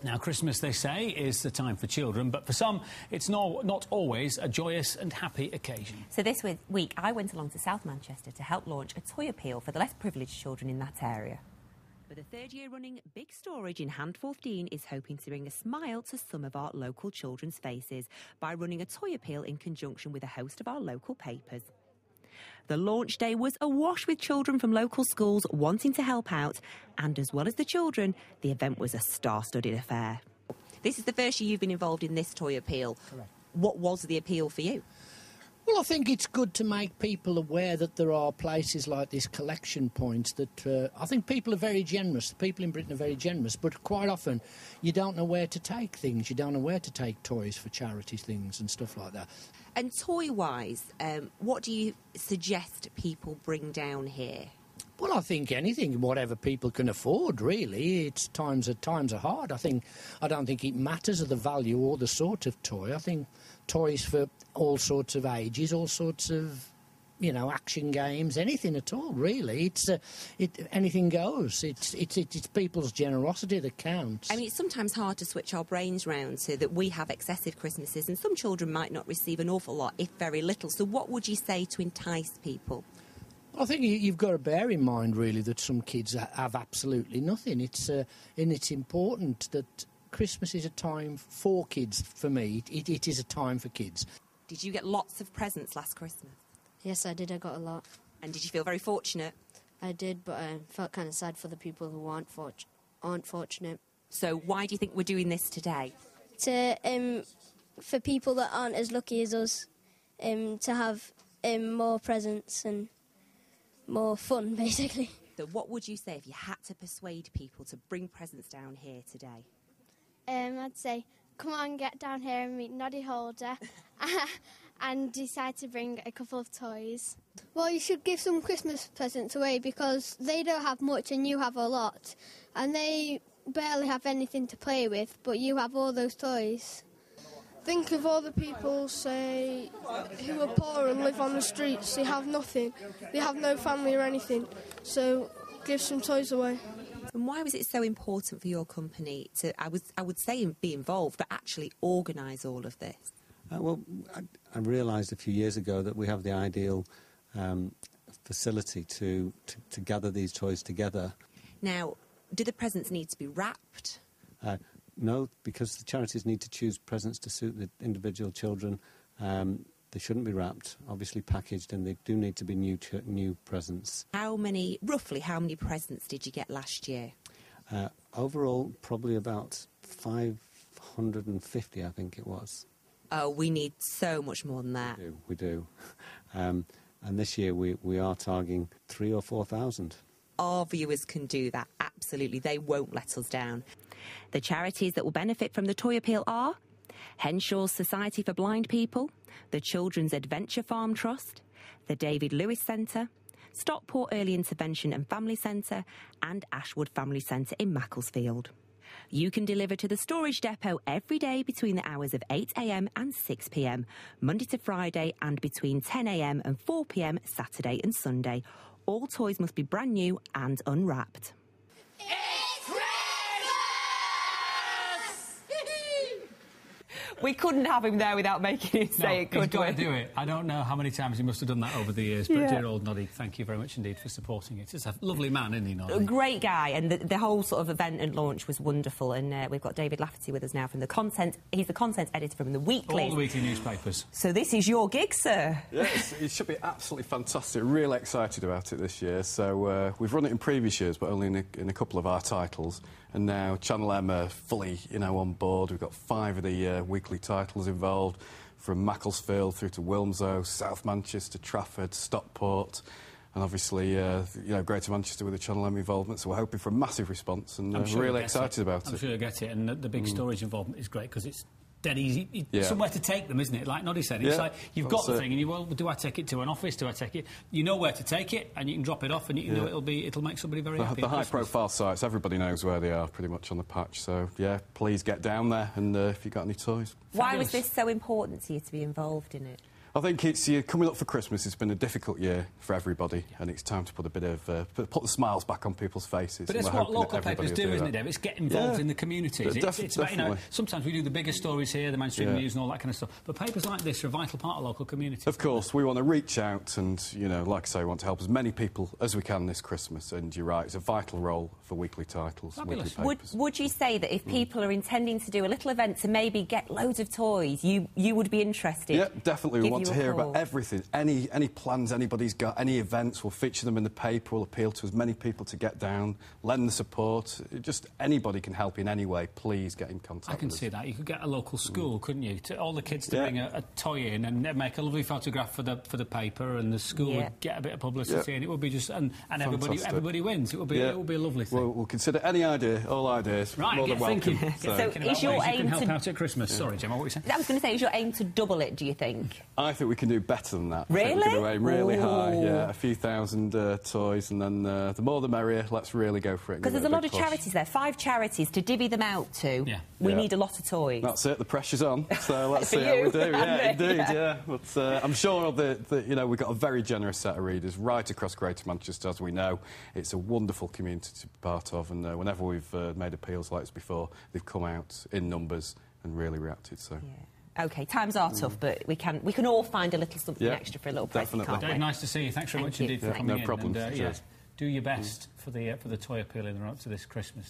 Now, Christmas, they say, is the time for children, but for some, it's not always a joyous and happy occasion. So this week, I went along to South Manchester to help launch a toy appeal for the less privileged children in that area. For the third year running, Big Storage in Hand 14 is hoping to bring a smile to some of our local children's faces by running a toy appeal in conjunction with a host of our local papers. The launch day was awash with children from local schools wanting to help out, and as well as the children, the event was a star-studded affair. This is the first year you've been involved in this toy appeal. Correct. What was the appeal for you? Well, I think it's good to make people aware that there are places like this, collection points, that I think people are very generous. People in Britain are very generous, but quite often you don't know where to take things. You don't know where to take toys for charity things and stuff like that. And toy-wise, what do you suggest people bring down here? Well, I think anything, whatever people can afford, really. It's times are hard. I don't think it matters of the value or the sort of toy. I think toys for all sorts of ages, all sorts of, action games, anything at all, really. Anything goes. It's people's generosity that counts. I mean, it's sometimes hard to switch our brains round so that we have excessive Christmases, and some children might not receive an awful lot, if very little. So what would you say to entice people? I think you've got to bear in mind, really, that some kids have absolutely nothing. And it's important that Christmas is a time for kids, for me. It is a time for kids. Did you get lots of presents last Christmas? Yes, I did. I got a lot. And did you feel very fortunate? I did, but I felt kind of sad for the people who aren't fortunate. So why do you think we're doing this today? For people that aren't as lucky as us, to have more presents and more fun, basically. So what would you say if you had to persuade people to bring presents down here today? I'd say, come on, get down here and meet Noddy Holder and decide to bring a couple of toys. Well, you should give some Christmas presents away because they don't have much and you have a lot. And they barely have anything to play with, but you have all those toys. Think of all the people, say, who are poor and live on the streets. They have nothing. They have no family or anything. So give some toys away. And why was it so important for your company to, I would say, be involved, but actually organise all of this? I realised a few years ago that we have the ideal facility to gather these toys together. Now, do the presents need to be wrapped? No, because the charities need to choose presents to suit the individual children. They shouldn't be wrapped, obviously packaged, and they do need to be new presents. Roughly how many presents did you get last year? Overall, probably about 550, I think it was. Oh, we need so much more than that. We do. And this year we are targeting 3,000 or 4,000. Our viewers can do that, absolutely. They won't let us down. The charities that will benefit from the toy appeal are Henshaw's Society for Blind People, the Children's Adventure Farm Trust, the David Lewis Centre, Stockport Early Intervention and Family Centre, and Ashwood Family Centre in Macclesfield. You can deliver to the storage depot every day between the hours of 8 a.m. and 6 p.m, Monday to Friday, and between 10 a.m. and 4 p.m, Saturday and Sunday. All toys must be brand new and unwrapped. We couldn't have him there without making him say it, could we? He's got to do it. I don't know how many times he must have done that over the years, but dear old Noddy, thank you very much indeed for supporting it. He's a lovely man, isn't he, Noddy? A great guy, and the whole sort of event and launch was wonderful, and we've got David Lafferty with us now from the content. He's the content editor from the Weekly. All the weekly newspapers. So this is your gig, sir. Yes, it should be absolutely fantastic. Really excited about it this year. So we've run it in previous years, but only in a couple of our titles. And now Channel M are fully, on board. We've got 5 of the weekly titles involved, from Macclesfield through to Wilmslow, South Manchester, Trafford, Stockport, and obviously, Greater Manchester with the Channel M involvement. So we're hoping for a massive response, and we're really excited about it. I'm sure you'll get it, and the big storage involvement is great because it's dead easy. Somewhere to take them, isn't it? Like Noddy said, it's like you've got the thing, and do I take it to an office? Do I take it? You know where to take it, and you can drop it off, and you know it'll make somebody very happy. The high-profile sites, everybody knows where they are pretty much on the patch. So please get down there, and if you've got any toys. Why was this so important to you to be involved in it? I think it's coming up for Christmas. It's been a difficult year for everybody, and it's time to put a bit of put the smiles back on people's faces. But it's what local papers do, isn't it, Dave? It's get involved in the communities. It's about, you know, sometimes we do the bigger stories here, the mainstream news and all that kind of stuff. But papers like this are a vital part of local communities. Of course, we want to reach out and, you know, like I say, we want to help as many people as we can this Christmas. And you're right, it's a vital role for weekly titles. Fabulous. Weekly papers. Would you say that if people are intending to do a little event to maybe get loads of toys, you would be interested? Yeah, definitely. We want to hear about everything. Any plans anybody's got, any events, we'll feature them in the paper, we'll appeal to as many people to get down, lend the support. Just anybody can help in any way, please get in contact. I can see that. You could get a local school, couldn't you? To all the kids to bring a toy in and make a lovely photograph for the paper, and the school would get a bit of publicity, and it would be just and everybody wins. It would be a lovely thing. We'll consider any idea, all ideas. Right, more than welcome. So is your aim you can help to out at Christmas? Sorry, Gemma, what were you saying? I was going to say, is your aim to double it? Do you think? I think we can do better than that. Really? I think we can aim really high. Yeah, a few thousand toys, and then the more the merrier. Let's really go for it. Because there's a lot of charities there, 5 charities to divvy them out to. Yeah. We need a lot of toys. That's it. The pressure's on. So let's see how we do. Yeah, indeed. Yeah. But I'm sure that you know, we've got a very generous set of readers right across Greater Manchester, as we know. It's a wonderful community to be part of, and whenever we've made appeals like this before, they've come out in numbers and really reacted. So. Yeah. OK, times are tough, but we can all find a little something extra for a little present, can't we? Dave, nice to see you. Thanks very much indeed for coming in. No problem. And, do your best for the toy appeal in the run up to this Christmas.